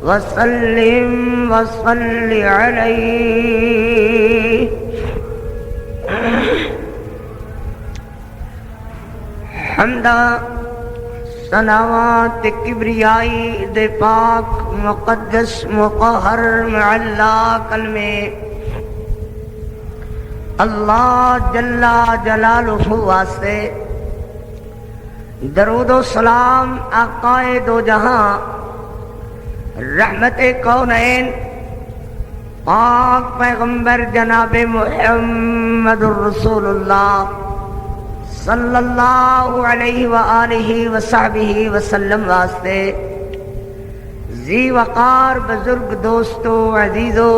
وسلم وصل علیہ حمدا ثناوات کبریائی دے پاک مقدس مقہر معلا کلمے اللہ جل جلالہ واسطے درود و سلام آقائے دو جہاں رحمت کونین پاک پیغمبر جناب محمد الرسول اللہ صلی اللہ علیہ وآلہ وصحبہ وسلم واسطے ذی وقار بزرگ دوستو عزیزو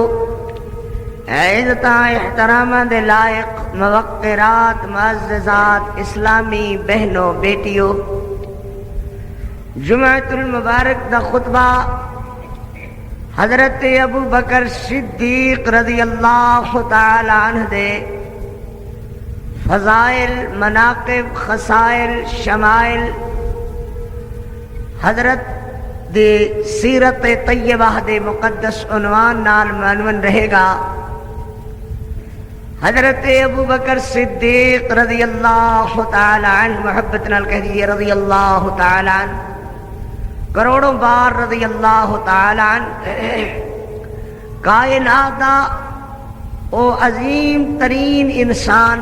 عزت احترامہ دے لائق موقرات معززات اسلامی بہنوں بیٹیوں، جمعۃ المبارک دا خطبہ حضرت ابو بکر صدیق رضی اللہ تعالی عنہ دے فضائل، مناقب، خصائل، شمائل حضرت دی سیرت طیبہ دے مقدس عنوان نال عنوان رہے گا۔ حضرت ابو بکر صدیق رضی اللہ تعالی عنہ، محبت نال کہہ دیجئے رضی اللہ تعالی عنہ، کروڑوں بار رضی اللہ تعالی عنہ، کائنات دا او عظیم ترین انسان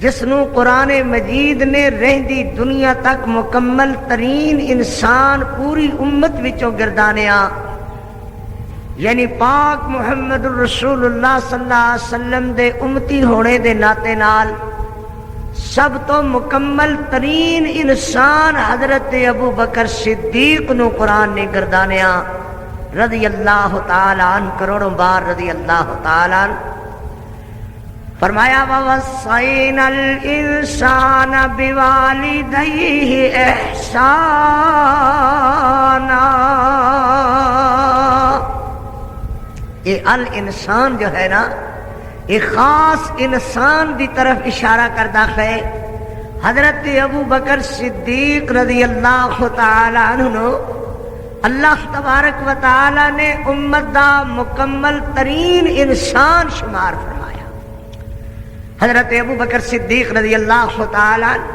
جس نو قرآن مجید نے رہندی دنیا تک مکمل ترین انسان پوری امت وچوں گردانیا، یعنی پاک محمد الرسول اللہ صلی اللہ علیہ وسلم دے امتی ہونے دے ناطے نال سب تو مکمل ترین انسان حضرت ابو بکر صدیق نو قرآن نے گردانیا رضی اللہ تعالی عنہ، کروڑوں بار رضی اللہ تعالی عنہ۔ فرمایا وَوَصَّيْنَا الْإِنسَانَ بِوَالِدَيْهِ إِحْسَانًا، یہ الانسان جو ہے نا، یہ خاص انسان دی طرف اشارہ کردہ ہے۔ حضرت ابو بکر صدیق رضی اللہ تعالی عنہ اللہ تبارک و تعالی نے امت دا مکمل ترین انسان شمار فرمایا۔ حضرت ابو بکر صدیق رضی اللہ تعالی عنہ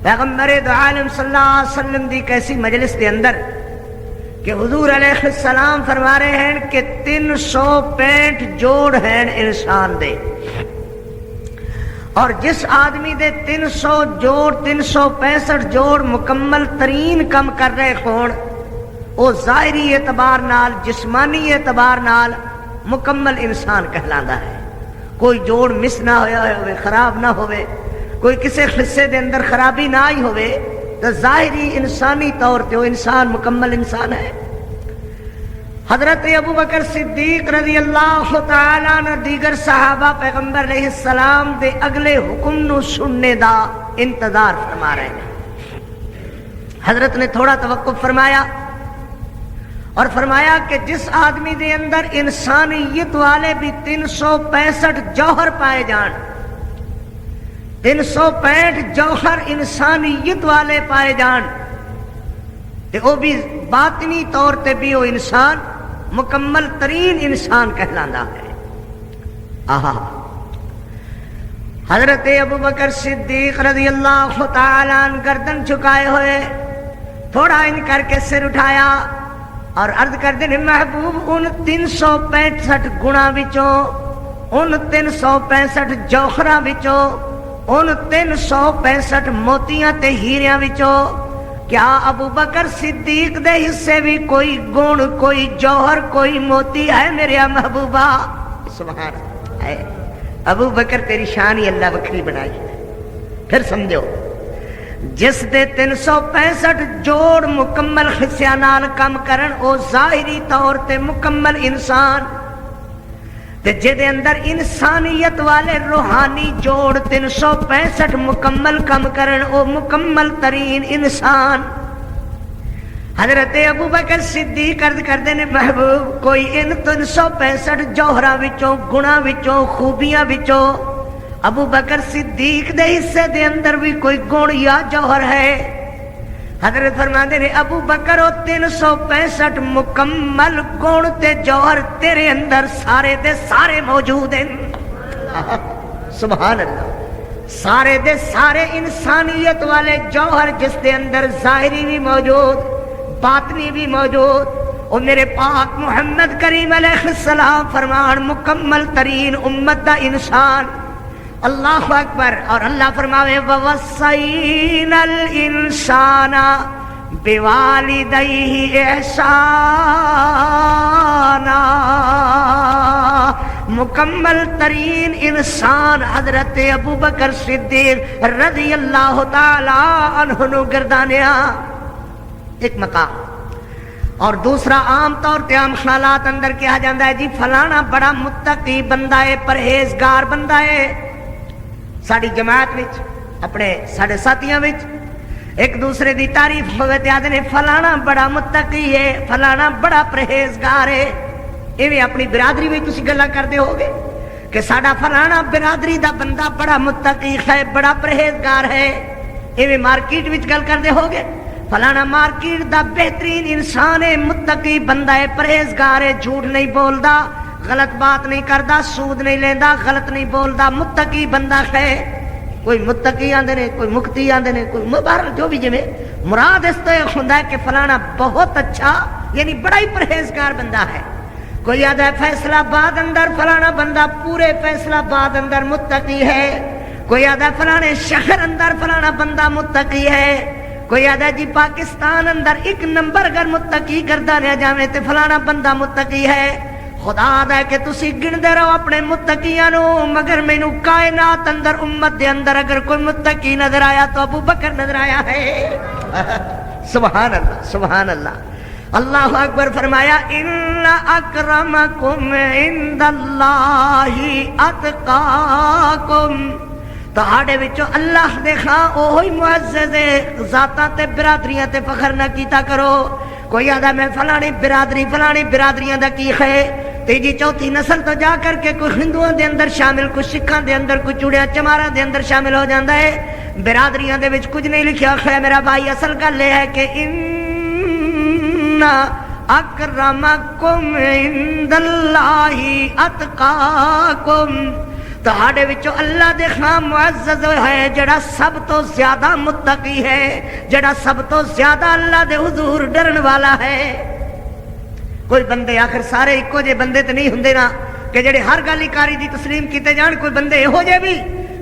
پیغمبر دو عالم صلی اللہ علیہ وسلم دی کیسی مجلس دے اندر کہ حضور علیہ السلام فرما رہے ہیں کہ 365 جوڑ ہیں انسان دے، اور جس آدمی دے 365 جوڑ مکمل ترین کم کر رہے ہون، وہ ظاہری اعتبار نال، جسمانی اعتبار نال مکمل انسان کہلاندا ہے۔ کوئی جوڑ مس نہ ہویا ہوئے، خراب نہ ہوئے، کوئی کسی حصے دے اندر خرابی نہ آئی ہوئے، تو ظاہری انسانی طور تے وہ انسان مکمل انسان ہے۔ حضرت ابو بکر صدیق رضی اللہ تعالی عنہ دیگر صحابہ پیغمبر علیہ السلام دے اگلے حکم نو سننے دا انتظار فرما رہے ہیں۔ حضرت نے تھوڑا توقف فرمایا اور فرمایا کہ جس آدمی دے اندر انسانیت والے بھی 365 جوہر پائے جان، 365 جوہر انسانیت والے پائے جان، تے وہ بھی باطنی طور تے بھی وہ انسان مکمل ترین انسان کہلاندا ہے۔ آہا، حضرت ابو بکر صدیق رضی اللہ تعالی عنہ گردن چکائے ہوئے تھوڑا ان کر کے سر اٹھایا اور عرض کر دیں محبوب ان 365 گناہ وچوں، ان 365 جوہراں وچوں، ان 365 موتیاں تے ہیریاں وچوں کیا ابو بکر صدیق دے حصے بھی کوئی گن، کوئی جوہر، کوئی موتی ہے میرے محبوبہ؟ سبحان اللہ، ابو بکر تیری شان ہی اللہ بکری بنائی ہے۔ پھر سمجھو، جس دے 365 جوڑ مکمل حصیاں نال کم کرن او ظاہری طور تے مکمل انسان، تے جے دے اندر انسانیت والے روحانی جوڑ 365 مکمل کم کرن او مکمل ترین انسان۔ حضرت ابو بکر صدیق عرض کردے نے محبوب کوئی ان 365 جوہراں وچوں، گناہ وچوں، خوبیاں وچوں ابو بکر صدیق دے حصے دے اندر بھی کوئی گن یا جوہر ہے؟ حضرت فرماندے نے ابو بکر 365 مکمل گن تے جوہر تیرے اندر سارے دے سارے موجود ہیں. سبحان اللہ. سارے دے سارے انسانیت والے جوہر جس دے اندر ظاہری بھی موجود باطنی بھی موجود. اور میرے پاک محمد کریم علیہ السلام فرمان مکمل ترین امت دا انسان. اللہ اکبر. اور اللہ فرماوے وَوَصَّيْنَا الْإِنسَانَ بِوَالِدَيْهِ إِحْسَانًا. مکمل ترین انسان حضرت ابو بکر صدیق رضی اللہ تعالی عنہ نو گردانیا ایک مقام. اور دوسرا عام طور تے عام خیالات اندر کہا جاندہ ہے جی فلانا بڑا متقی بندہ ہے پرہیزگار بندہ ہے. ساڑی جماعت وچ اپنے ساڑے ساتھیاں وچ ایک دوسرے دی تعریف ہوئے تے آدھے نے فلانا بڑا متقی ہے فلانا بڑا پرہیزگار ہے. ایویں اپنی برادری میں تسی گلا کردے ہوگے کہ ساڑا فلانا برادری دا بندہ بڑا متقی ہے بڑا پرہیزگار ہے. ایویں مارکیٹ وچ گل کردے ہوگے فلانا مارکیٹ دا بہترین انسان ہے متقی بندہ ہے پرہیزگار ہے جھوٹ نہیں بولدا غلط بات نہیں کردا سود نہیں لیندا غلط نہیں بولدا متقی بندہ ہے. کوئی متقی آندے نے کوئی مکتی آندے نے کوئی مبارک جو بھی جویں مراد اس تو یہ ہوندا ہے کہ فلانا بہت اچھا یعنی بڑا ہی پرہیزگار بندہ ہے. کوئی آدھا ہے فیصلہ آباد اندر فلانا بندہ پورے فیصلہ آباد اندر متقی ہے. کوئی آدھا فلانے شہر اندر فلانا بندہ متقی ہے. کوئی آدھا جی پاکستان اندر ایک نمبر اگر متقی گردانیا جاویں تے فلانا بندہ متقی ہے. خدا دا کہ تسی گندے رہو اپنے متقیاں نو مگر مینوں کائنات اندر امت دے اندر اگر کوئی متقی نظر آیا تو ابو بکر نظر آیا ہے. سبحان اللہ سبحان اللہ. اللہ اکبر. فرمایا ان اکرمکم عند اللہ اتقاکم. تہاڈے وچوں اللہ دے خاں اوہی معزز ذاتاں تے برادریاں تے فخر نہ کیتا کرو. کوئی آدھا میں فلانی برادریاں دا کی ہے تیجی چوتھی نسل تو جا کر کے کوئی ہندوؤں دے اندر شامل کوئی سکھاں دے اندر کوئی چوڑیاں چماراں دے اندر شامل ہو جاندا ہے. برادریاں دے وچ کچھ نہیں لکھیا ہے میرا بھائی. اصل گل یہ ہے کہ ان اکرمکم عند اللہ اتقاکم. تہاڈے وچوں اللہ دے خاں معزز ہے جڑا سب تو زیادہ متقی ہے جڑا سب تو زیادہ اللہ دے حضور ڈرن والا ہے. کوئی بندے آخر سارے ایکو جے بندے تے نہیں ہوندے نا کہ جڑے ہر گل کاری دی تسلیم کیتے جان. کوئی بندے یہو جے بھی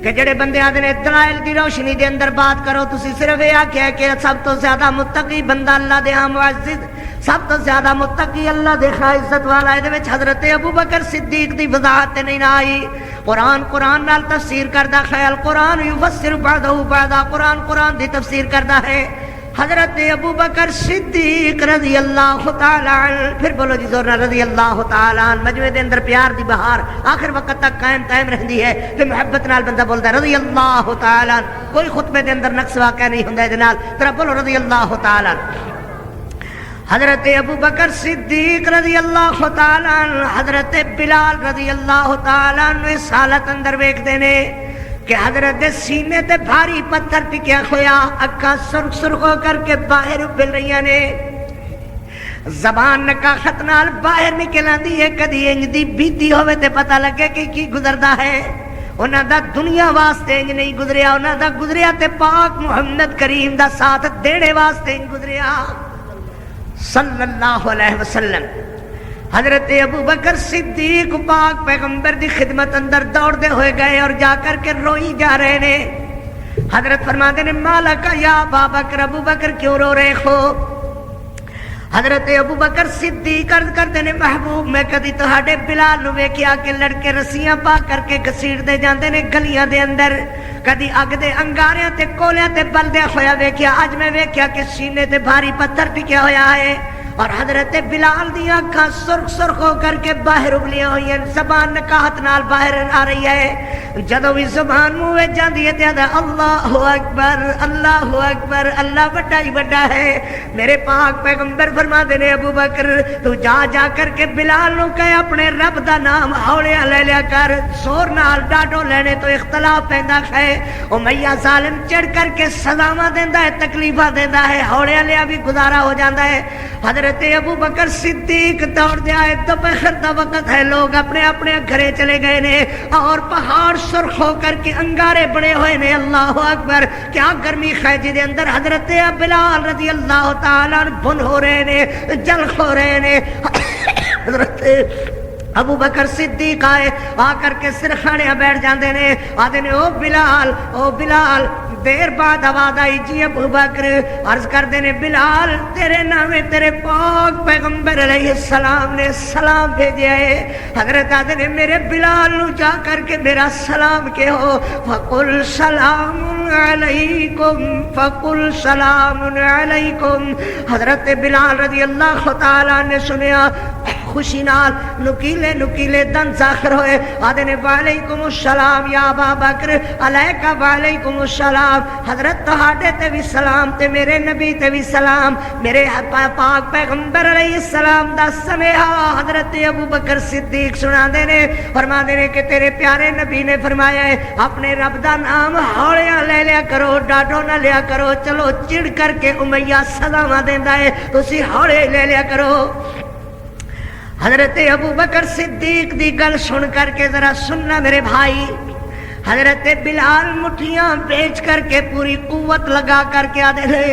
کہ جڑے بندے آدھے نے دلائل دی روشنی دے اندر بات کرو تسی صرف یہ آکھیا کہ سب تو زیادہ متقی بندہ اللہ دے ہاں معزز سب تو زیادہ متقی اللہ دے خاں عزت والا. اے دے وچ حضرت ابو بکر صدیق دی وضاحت نہیں آئی. قرآن نال تفسیر کردا خیال قرآن یفسر بعدہ بعدا. قرآن دی تفسیر کردا ہے. حضرت ابو بکر صدیق رضی اللہ تعالی عنہ. پھر بولو جی زور رضی اللہ تعالی عنہ. مجمع دے اندر پیار دی بہار آخر وقت تک قائم رہندی ہے تے محبت نال بندہ بولدا رضی اللہ تعالی عنہ. کوئی خطبے دے اندر نقص واقع نہیں ہوندا دے نال. ترا بولو رضی اللہ تعالی عنہ. حضرت ابو بکر صدیق رضی اللہ تعالی عنہ حضرت بلال رضی اللہ تعالی عنہ اس حالت اندر ویکھدے نے کہ حضرت دے سینے تے بھاری پتھر ٹکیا ہویا اکھاں سرخ ہو کر کے باہر ابل رہی نے. زبان نکاحت نال باہر نکل آندی ہے. کدی انج دی بیتی ہوئے تے پتہ لگے کہ کی گزردا ہے. انہاں دا دنیا واسطے انج نہیں گزریا انہاں دا گزریا تے پاک محمد کریم دا ساتھ دینے واسطے انج گزریا صلی اللہ علیہ وسلم. حضرت ابو بکر صدیق پاک پیغمبر دی خدمت اندر دوڑ دے ہوئے گئے اور جا کر کے روئی جا رہے نے. حضرت فرماتے نے مالک یا ابا بکر ابو بکر کیوں رو رہے ہو. حضرت ابو بکر صدیق عرض کرتے نے محبوب میں کدی تہاڈے بلال نو ویکھیا کہ لڑکے رسیاں پا کر کے گھسیٹ دے جاندے نے گلیاں دے اندر. کدی اگ دے انگاریاں تے کولیاں تے بلدے ہویا ویکھیا. اج میں ویکھیا کہ سینے تے بھاری پتھر ٹکیا ہویا ہے. اور حضرت بلال دی آنکھاں سرخ سرخ ہو کر کے باہر ابلیاں ہوئی ہیں، زبان نکاہت نال باہر آ رہی ہے۔ جدوں بھی زبان منہ وچ جاندی ہے تے اللہ اکبر اللہ اکبر، اللہ بڑا ہی بڑا ہے۔ میرے پاک پیغمبر فرماتے نے ابو بکر تو جا جا کر کے بلال نو کہے اپنے رب دا نام ہولیاں لے لیا کر، زور نال ڈاڈو لینے تو اختلاف پیندا ہے۔ امیہ ظالم چڑھ کر کے سزاواں دیندا ہے، تکلیفاں دیندا ہے، ہولیاں لیا بھی گزارا ہو جاندا ہے۔ حضرت ابو بکر صدیق دوڑ دے آئے، دوپہر دا وقت ہے، لوگ اپنے اپنے گھرے چلے گئے نے اور پہاڑ سرخ ہو کر کے انگارے بڑے ہوئے نے۔ اللہ اکبر، کیا گرمی خیجی دے اندر حضرت بلال رضی اللہ تعالیٰ بن ہو رہے نے، جل ہو رہے نے۔ حضرت ابو بکر صدیق آئے، آ کر کے سرخانے بیٹھ جاندے نے، آدھے نے او بلال دیر بعد آواز آئی جی ابو بکر، عرض کر دینے بلال تیرے نامے تیرے پاک پیغمبر علیہ السلام نے سلام بھیجے ہے۔ حضرت آدھے نے میرے بلال نو جا کر کے میرا سلام کے ہو، فقل سلام علیکم فقل سلام علیکم۔ حضرت بلال رضی اللہ تعالیٰ نے سنیا، خوشی نال نکیلے نکیلے دن ظاہر ہوئے، آدھے نے وعلیکم السلام یا ابا بکر، علیکہ وعلیکم السلام، حضرت تہاڈے تے بھی سلام تے میرے نبی تے بھی سلام، میرے پاک پیغمبر علیہ السلام دا سنیہا حضرت ابو بکر صدیق سنا دینے، فرما دینے کہ تیرے پیارے نبی نے فرمایا ہے اپنے رب دا نام ہولیاں لے لیا کرو، ڈاڈو نہ لیا کرو، چلو چڑ کر کے امیہ سزاواں دیندا ہے، تسی ہولے لے لیا کرو۔ حضرت ابو بکر صدیق دی گل سن کر کے ذرا سننا میرے بھائی، حضرت بلال مٹھیاں بیچ کر کے پوری قوت لگا کر کے آدھے رہے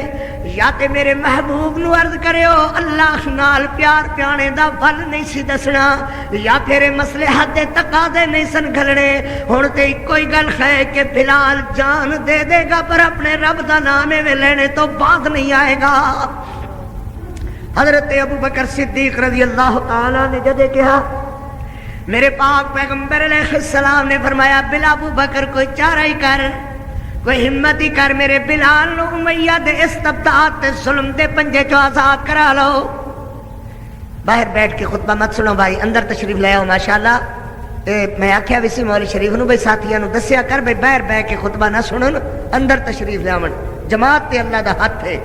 یا تے میرے محبوب نو عرض کریو اللہ نال پیار پیانے دا ول نہیں سی دسنا، یا پھر مسئلے حد تقاضے نہیں سن گھلنے، ہن تے کوئی گل ہے کہ بلال جان دے دے گا پر اپنے رب دا نام میں لینے تو بعد نہیں آئے گا۔ حضرت ابو بکر صدیق رضی اللہ تعالیٰ نے جدے کہا، میرے پاک پیغمبر علیہ السلام نے فرمایا بلا ابو بکر کوئی چارہ ہی کر، کوئی ہمت ہی کر، میرے بلال نو امیہ دے استبداد تے ظلم دے پنجے چو آزاد کرا لو۔ باہر بیٹھ کے خطبہ مت سنو بھائی، اندر تشریف لے آؤ ماشاءاللہ۔ میں آکھیا ویسی مولوی شریف نو بھائی ساتھیاں نو دسیا کر بھائی باہر بیٹھ کے خطبہ نہ سنن، اندر تشریف لے آون، جماعت تے اللہ دا ہاتھ ہے،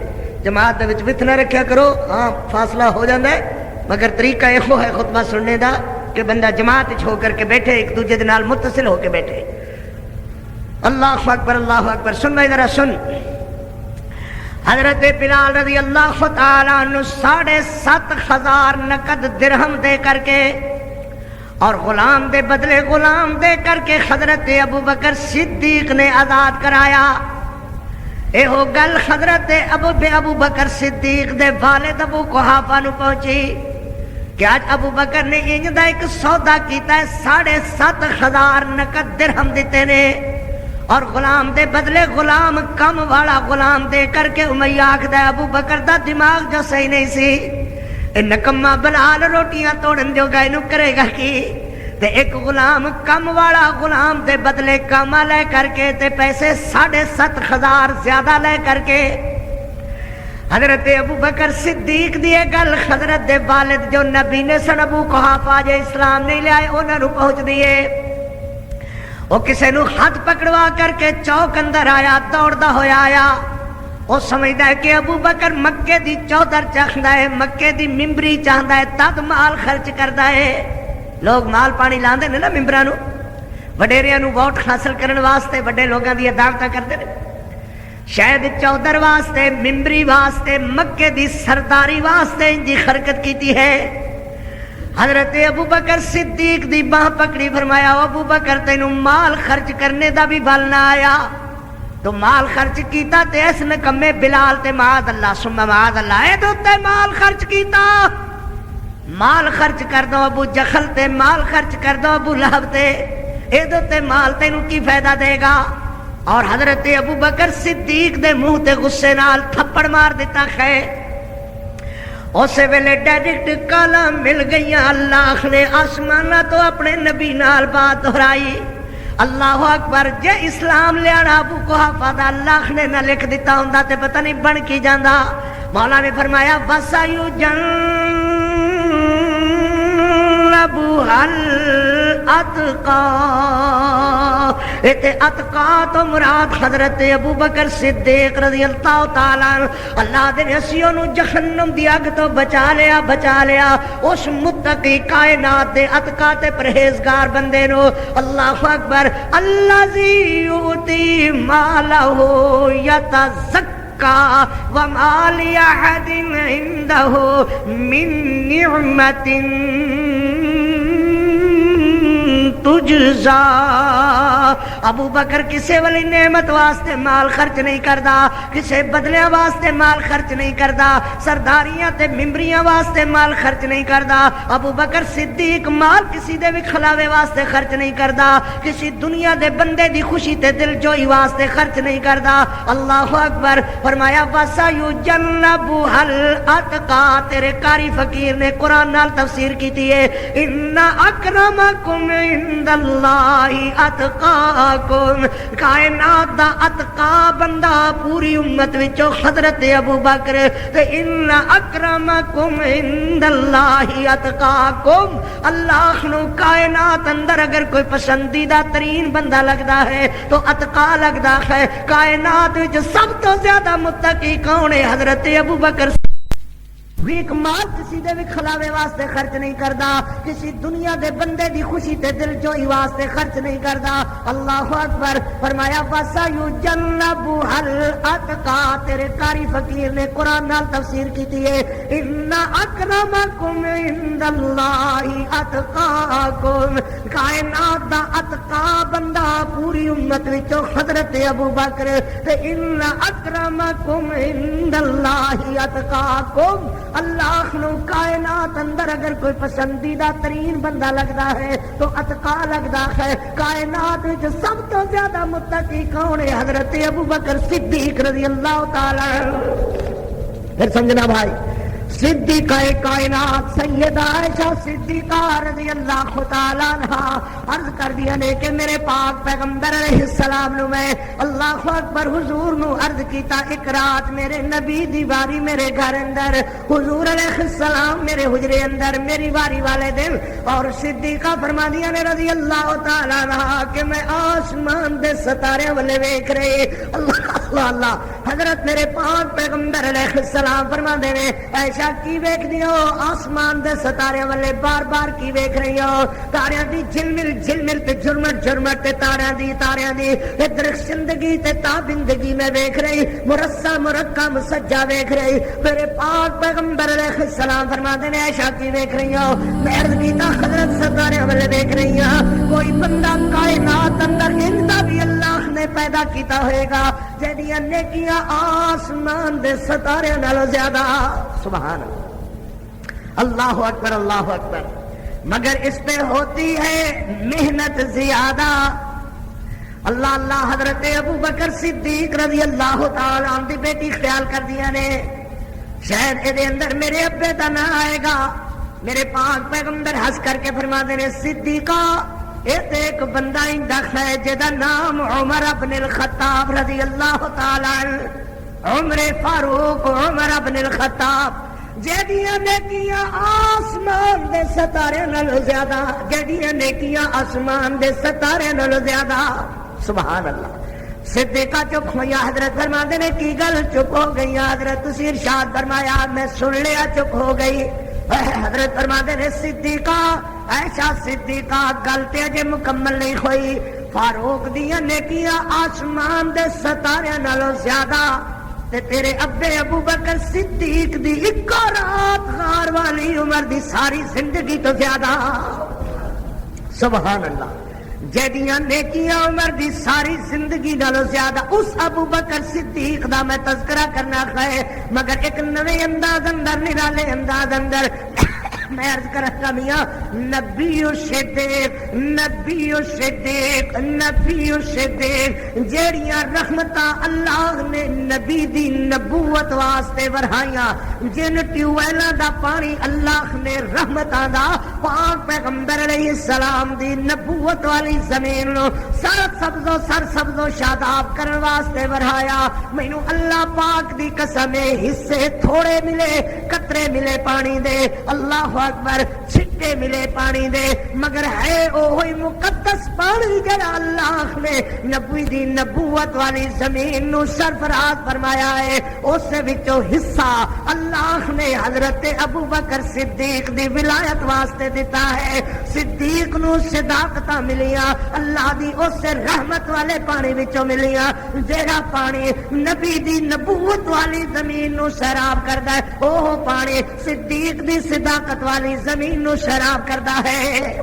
جماعت دے وچ وتھ نہ رکھیا کرو، ہاں فاصلہ ہو جاندا ہے مگر طریقہ یہ ہے خطبہ سننے دا کہ بندہ جماعت وچ ہو کر کے بیٹھے، ایک دوسرے دے نال متصل ہو کے بیٹھے۔ اللہ اکبر اللہ اکبر، سن میں ذرا سن۔ حضرت بلال رضی اللہ تعالیٰ عنہ 7,500 نقد درہم دے کر کے اور غلام دے بدلے غلام دے کر کے حضرت ابو بکر صدیق نے آزاد کرایا۔ اے ہو گل حضرت ابو بکر صدیق دے والد ابو قحافہ نو پہنچی کہ آج ابو بکر نے انج دا ایک سودا کیتا ہے، 7,500 نقد درہم دیتے نے اور غلام دے بدلے غلام کم والا غلام دے کر کے امیہ آکھدا ہے ابو بکر دا دماغ جو صحیح نہیں سی، اے نکما بلال روٹیاں توڑن جو گا اینو کرے گا کی، تے ایک غلام کم والا غلام دے بدلے کاما لے کر کے تے پیسے 7,500 زیادہ لے کر کے حضرت ابو بکر صدیق دی گل حضرت دے والد جو نبی نے سن ابو قحافہ جو اسلام نہیں لے آئے انہاں نو پہنچ دیے۔ وہ کسے نو ہاتھ پکڑوا کر کے چوک اندر آیا، دوڑدا ہویا آیا، وہ سمجھدا ہے کہ ابو بکر مکے دی چودر چاہندا ہے، مکے دی ممبری چاہندا ہے، تد مال خرچ کردا ہے۔ لوگ مال پانی لاندے نے نا ممبراں نو، وڈیریاں نو ووٹ حاصل کرن واسطے وڈے لوگاں دی دعوتاں کردے نے، شاید چودر واسطے، ممبری واسطے، مکے دی سرداری واسطے ان دی حرکت کیتی ہے۔ حضرت ابو بکر صدیق دی باہ پکڑی، فرمایا ابو بکر تینوں مال خرچ کرنے دا بھی بل نہ آیا، تو مال خرچ کیتا تے اس نکمے بلال تے معاذ اللہ ثم معاذ اللہ اے تے مال خرچ کیتا، مال خرچ کر دو ابو جہل تے، مال خرچ کر دو ابو لہب تے، اے تے مال تینوں کی فائدہ دے گا؟ اور حضرت ابو بکر صدیق دے منہ تے غصے نال تھپڑ مار دیتا ہے۔ اسے ویلے ڈائریکٹ کالا مل گئیاں، اللہ نے آسمانہ تو اپنے نبی نال بات دہرائی۔ اللہ اکبر، جے اسلام لیا ابو قحافہ دا اللہ نے نہ لکھ دیتا ہوندا تے پتہ نہیں بن کی جاندا۔ مولا نے فرمایا وَسَيُجَنَّبُهَا الْأَتْقَى، اتقا تو مراد حضرت ابو بکر صدیق رضی اللہ تعالیٰ عنہ، اللہ دے نسیوں نو جہنم دی اگ تو بچا لیا اس متقی کائنات دے اتقا تے پرہیزگار بندے نو۔ اللہ اکبر، الذی یؤتی مالہ یتزکا وما لأحد عنده من نعمت تجزا۔ ابو بکر کسے والی نعمت واسطے مال خرچ نہیں کردا، کسے بدلیاں واسطے مال خرچ نہیں کردا، سرداریاں تے ممبریاں واسطے مال خرچ نہیں کردا۔ ابو بکر صدیق مال کسی دے بھی کھلاوے واسطے خرچ نہیں کردا، کسی دنیا دے بندے دی خوشی تے دل جوئی واسطے خرچ نہیں کردا۔ اللہ اکبر، فرمایا وَسَيُجَنَّبُهَا الْأَتْقَى، تیرے قاری فقیر نے قرآن نال تفسیر کیتی ہے، اِنَّ أَكْرَمَكُمْ عِندَ اللَّهِ أَتْقَاكُمْ، کائنات دا اتقا بندہ پوری امت وچوں حضرت ابو بکر، تے اِنَّ أَكْرَمَكُمْ عِندَ اللَّهِ أَتْقَاكُمْ، اللہ نو کائنات اندر اگر کوئی پسندیدہ ترین بندہ لگدا ہے تو اتقا لگدا ہے۔ کائنات وچ سب تو زیادہ متقی کون ہے؟ حضرت ابو بکر۔ ایک مال کسی دے بھی کھلاوے واسطے خرچ نہیں کردا، کسی دنیا دے بندے دی خوشی تے دل جوئی واسطے خرچ نہیں کردا۔ اللہ اکبر، فرمایا وَسَيُجَنَّبُهَا الْأَتْقَى، تیرے قاری فقیر نے قرآن نال تفسیر کیتی ہے، اِنَّ أَكْرَمَكُمْ عِندَ اللَّهِ أَتْقَاكُمْ، کائنات دا اتقا بندہ پوری امت وچوں حضرت ابو بکر، تے اِنَّ أَكْرَمَكُمْ عِندَ اللَّهِ أَتْقَاكُمْ، اللہ نو کائنات اندر اگر کوئی پسندیدہ ترین بندہ لگدا ہے تو اتقا لگدا ہے۔ کائنات وچ سب تو زیادہ متقی کون ہے؟ حضرت ابو بکر صدیق رضی اللہ تعالی عنہ۔ پھر سمجھنا بھائی، صدیقہ کائنات سیدہ عائشہ صدیقہ رضی اللہ تعالی عنہا عرض کر دیا نے کہ میرے پاک پیغمبر علیہ السلام نو میں اللہ اکبر حضور نو عرض کیتا، ایک رات میرے نبی دی واری میرے گھر اندر، حضور علیہ السلام میرے حجرے اندر میری واری والے دن، اور صدیقہ فرما دیا نے رضی اللہ تعالی عنہا کہ میں آسمان دے ستارے والے ویکھ رہے۔ اللہ اللہ اللہ، حضرت میرے پاک پیغمبر علیہ السلام فرما دے نے عائشہ کی ویکھ دیو؟ آسمان دے ستارے والے بار بار کی ویکھ رہی ہو؟ تاریاں دی جھلمل جھلمل تے جھرمٹ جھرمٹ تے تاریاں دی درخشندگی تے تابندگی میں ویکھ رہی، مرصع مرقع مسجع ویکھ رہی۔ میرے پاک پیغمبر علیہ السلام فرماتے ہیں عائشہ کی ویکھ رہی ہو؟ میں عرض کیتا حضرت ستارے والے ویکھ رہی ہوں۔ کوئی بندہ کائنات اندر اندا بھی اللہ نے پیدا کیتا ہوئے گا جہدیاں نیکیاں آسمان دے ستارے نالوں زیادہ، سبحان اللہ، اللہ اکبر اللہ اکبر، مگر اس پہ ہوتی ہے محنت زیادہ۔ اللہ اللہ، حضرت ابو بکر صدیق رضی اللہ تعالی عنہ دی بیٹی خیال کر دیا نے شاید اے دے اندر میرے ابے دا نہ آئے گا۔ میرے پاک پیغمبر ہنس کر کے فرما دے نے صدیقہ اے تے ایک بندہ اندخ ہے جدا نام عمر ابن الخطاب رضی اللہ تعالی عنہ، عمر فاروق عمر ابن الخطاب، جہدیاں نیکیاں آسمان دے ستارے نالوں زیادہ، جہدیاں نیکیاں آسمان دے ستارے نالوں زیادہ، سبحان اللہ۔ صدیقہ چپ ہوئی، حضرت فرماتے نے کی گل چپ ہو گئی؟ حضرت تسی ارشاد فرمایا میں سن لیا، چپ ہو گئی۔ حضرت فرماتے نے صدیقہ عائشہ صدیقہ گل تے اجے مکمل نہیں ہوئی، فاروق دیاں نیکیاں آسمان دے ستارے نالوں زیادہ، تے تیرے ابے ابو بکر صدیق دی ایک رات غار والی عمر دی ساری زندگی تو زیادہ، سبحان اللہ۔ جہدیاں نیکیاں عمر دی ساری زندگی نالوں زیادہ، اس ابو بکر صدیق دا میں تذکرہ کرنا ہے، مگر ایک نویں انداز اندر، نرالے انداز اندر میں عرض کرتا میاں نبی صدیق نبی و صدیق جیڑیاں رحمتاں اللہ نے نبی دی نبوت واسطے ورہائیاں، جن ٹیوبویلاں دا پانی اللہ نے رحمتاں دا پاک پیغمبر علیہ السلام دی نبوت والی زمین نو سر سبز و شاداب کرن واسطے ورہایا۔ مینوں اللہ پاک دی قسم حصے تھوڑے ملے، قطرے ملے پانی دے، اللہ اکبر، چھٹے ملے پانی دے، مگر ہے اوہی مقدس پانی جڑا اللہ نے نبی دی نبوت والی زمین نو سرفراز فرمایا ہے۔ اس وچوں حصہ اللہ نے حضرت ابو بکر صدیق دی ولایت واسطے دیتا ہے۔ صدیق نو صداقتاں ملیاں اللہ دی اس رحمت والے پانی وچوں ملیاں، جیڑا پانی نبی دی نبوت والی زمین نو سیراب کردا ہے، اوہ پانی صدیق دی صداقت والی زمین نو سیراب کردا ہے۔